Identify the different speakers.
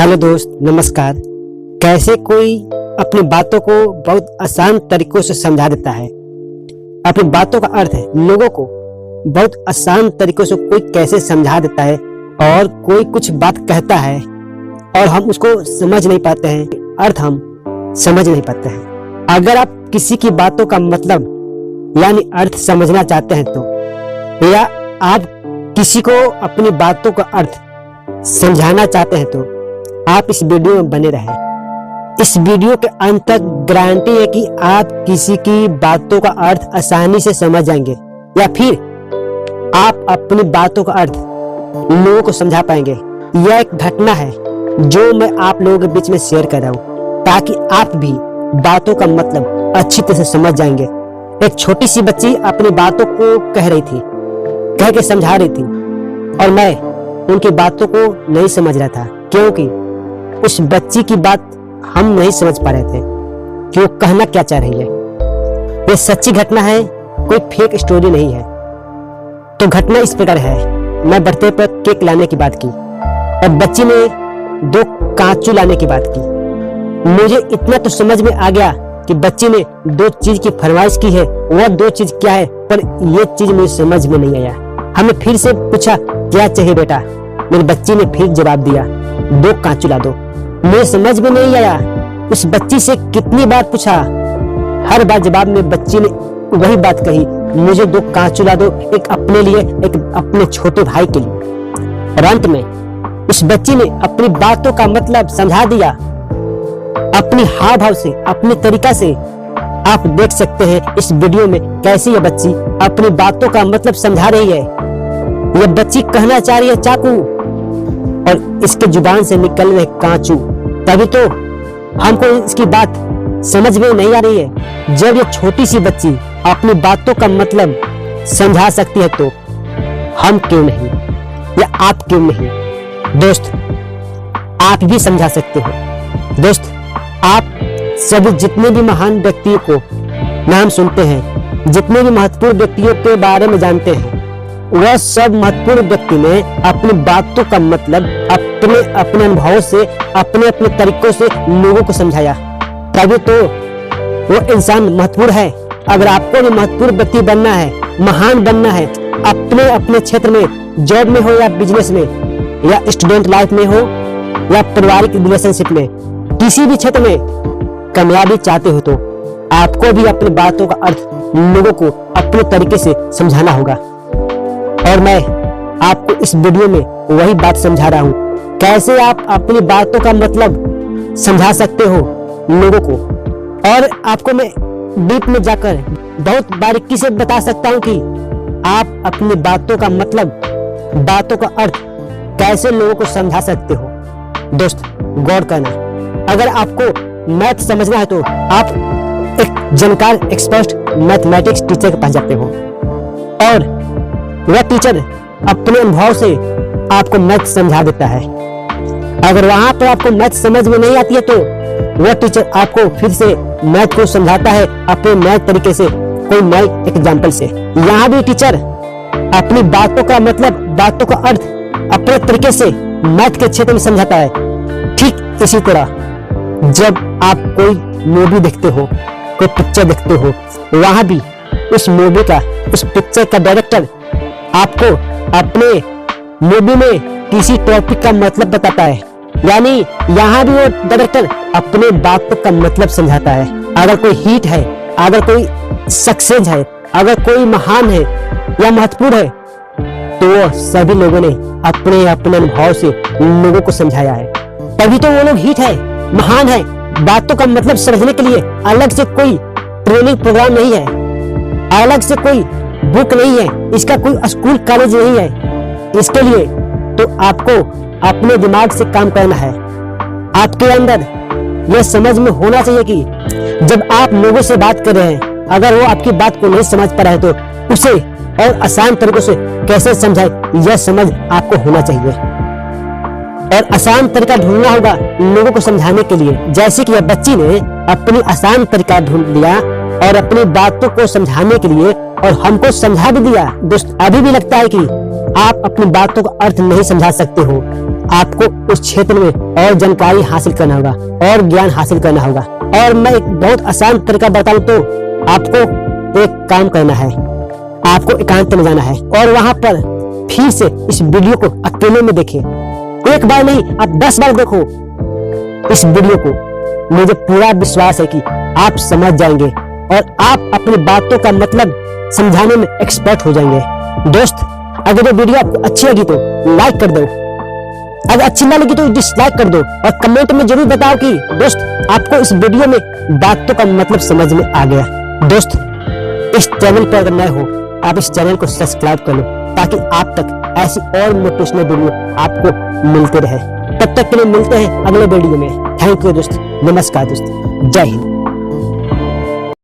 Speaker 1: Hello दोस्त, नमस्कार। कैसे कोई अपनी बातों को बहुत आसान तरीकों से समझा देता है। अपनी बातों का अर्थ है लोगों को बहुत आसान तरीकों से कोई कैसे समझा देता है। और कोई कुछ बात कहता है और हम उसको समझ नहीं पाते हैं, अर्थ हम समझ नहीं पाते हैं। अगर आप किसी की बातों का मतलब यानी अर्थ समझना चाहते हैं तो, या आप किसी को अपनी बातों का अर्थ समझाना चाहते हैं तो आप इस वीडियो में बने रहें। इस वीडियो के अंत तक गारंटी है कि आप किसी की बातों का अर्थ आसानी से समझ जाएंगे, या फिर आप अपनी बातों का अर्थ लोगों को समझा पाएंगे। यह एक घटना है जो मैं आप लोगों के बीच में शेयर कर रहा हूँ, ताकि आप भी बातों का मतलब अच्छी तरह से समझ जाएंगे। एक छोटी सी बच्ची अपनी बातों को कह रही थी, कह के समझा रही थी, और मैं उनकी बातों को नहीं समझ रहा था, क्योंकि उस बच्ची की बात हम नहीं समझ पा रहे थे कि वो कहना क्या चाह रही है। ये सच्ची घटना है, कोई फेक स्टोरी नहीं है। तो घटना इस प्रकार है, मैं बर्थडे पर केक लाने की बात की और बच्ची ने 2 कांचू लाने की बात की। मुझे इतना तो समझ में आ गया कि बच्ची ने 2 चीज की फरमाइश की है, वह 2 चीज क्या है, पर यह चीज मुझे समझ में नहीं आया। हमने फिर से पूछा क्या चाहिए बेटा, मेरी बच्ची ने फिर जवाब दिया 2 कांचू ला दो। मुझे समझ में नहीं आया उस बच्ची से कितनी बार पूछा, हर बार जवाब में बच्ची ने वही बात कही, मुझे 2 कांचू ला दो, एक अपने लिए, एक अपने छोटे भाई के लिए। और अंत में उस बच्ची ने अपनी बातों का मतलब समझा दिया अपनी हाव भाव से, अपने तरीका से। आप देख सकते हैं इस वीडियो में कैसे यह बच्ची अपनी बातों का मतलब समझा रही है। यह बच्ची कहना चाह रही है चाकू, और इसके जुबान से निकल रहे कांचू। तभी तो हमको इसकी बात समझ में नहीं आ रही है। जब ये छोटी सी बच्ची अपनी बातों का मतलब समझा सकती है तो हम क्यों नहीं, या आप क्यों नहीं। दोस्त, आप भी समझा सकते हो। दोस्त, आप सभी जितने भी महान व्यक्तियों को नाम सुनते हैं, जितने भी महत्वपूर्ण व्यक्तियों के बारे में जानते हैं, वह सब महत्वपूर्ण व्यक्ति ने अपनी बातों का मतलब अपने अपने अनुभवों से, अपने अपने तरीकों से लोगों को समझाया। तभी तो वो इंसान महत्वपूर्ण है। अगर आपको भी महत्वपूर्ण व्यक्ति बनना है, महान बनना है, अपने अपने क्षेत्र में, जॉब में हो या बिजनेस में, या स्टूडेंट लाइफ में हो या पारिवारिक रिलेशनशिप में, किसी भी क्षेत्र में कामयाबी चाहते हो तो आपको भी अपनी बातों का अर्थ लोगों को अपने तरीके से समझाना होगा। और मैं आपको इस वीडियो में वही बात समझा रहा हूँ, कैसे आप अपनी बातों का मतलब समझा सकते हो लोगों को। और आपको मैं डीप में जाकर बहुत बारीकी से बता सकता हूँ कि आप अपनी बातों का मतलब, बातों का अर्थ कैसे लोगों को समझा सकते हो। दोस्त, गौर करना, अगर आपको मैथ समझना है तो आप एक जानकार एक्सपर्ट मैथमेटिक्स टीचर के पास जाते हो, और वह टीचर अपने अनुभव से आपको मैथ समझा देता है। अगर वहां पर आपको मैथ समझ में नहीं आती है तो वह टीचर आपको फिर से मैथ को समझाता है अपने मैथ तरीके से, कोई नए एग्जाम्पल से। यहाँ भी टीचर अपनी बातों का मतलब, बातों का अर्थ अपने तरीके से मैथ के क्षेत्र में समझाता है। ठीक इसी तरह जब आप कोई मूवी देखते हो, कोई पिक्चर देखते हो, वहां भी उस मूवी का, उस पिक्चर का डायरेक्टर आपको अपने मूवी में किसी टॉपिक का मतलब बताता है। यानी यहाँ भी वो डायरेक्टर अपने बातों का मतलब समझाता है। अगर कोई हिट है, अगर कोई सक्सेस है, अगर कोई महान है या महत्वपूर्ण है, तो वो सभी लोगों ने अपने अपने अनुभव से लोगों को समझाया है। तभी तो वो लोग हिट है, महान है। बातों का मतलब समझने के लिए अलग से कोई ट्रेनिंग प्रोग्राम नहीं है, अलग से कोई बुक नहीं है, इसका कोई स्कूल कॉलेज नहीं है। इसके लिए तो आपको अपने दिमाग से काम करना है। आपके अंदर यह समझ में होना चाहिए कि जब आप लोगों से बात कर रहे हैं, अगर वो आपकी बात को नहीं समझ पा रहा है तो उसे और आसान तरीकों से कैसे समझाए, यह समझ आपको होना चाहिए। और आसान तरीका ढूंढना होगा लोगों को समझाने के लिए। जैसे कि यह बच्ची ने अपनी आसान तरीका ढूंढ लिया और अपनी बातों को समझाने के लिए, और हमको समझा भी दिया। दोस्त, अभी भी लगता है कि आप अपनी बातों का अर्थ नहीं समझा सकते हो, आपको उस क्षेत्र में और जानकारी हासिल करना होगा और ज्ञान हासिल करना होगा। और मैं एक बहुत आसान तरीका बताऊं तो आपको एक काम करना है, आपको एकांत में जाना है और वहां पर फिर से इस वीडियो को अकेले में देखें। एक बार नहीं, आप 10 बार देखो इस वीडियो को। मुझे पूरा विश्वास है कि आप समझ जाएंगे और आप अपनी बातों का मतलब समझाने में एक्सपर्ट हो जाएंगे। दोस्त, अगर ये वीडियो आपको अच्छी लगी तो लाइक कर दो, अगर अच्छी ना लगी तो डिसलाइक कर दो और कमेंट में जरूर बताओ कि दोस्त आपको इस वीडियो में बातों का मतलब समझ में आ गया। दोस्त, इस चैनल पर अगर नए हो आप इस चैनल को सब्सक्राइब कर लो ताकि आप तक ऐसी और मोटिवेशनल वीडियो आपको मिलते रहे। तब तक के लिए मिलते हैं अगले वीडियो में। थैंक यू दोस्त, नमस्कार दोस्त, जय हिंद।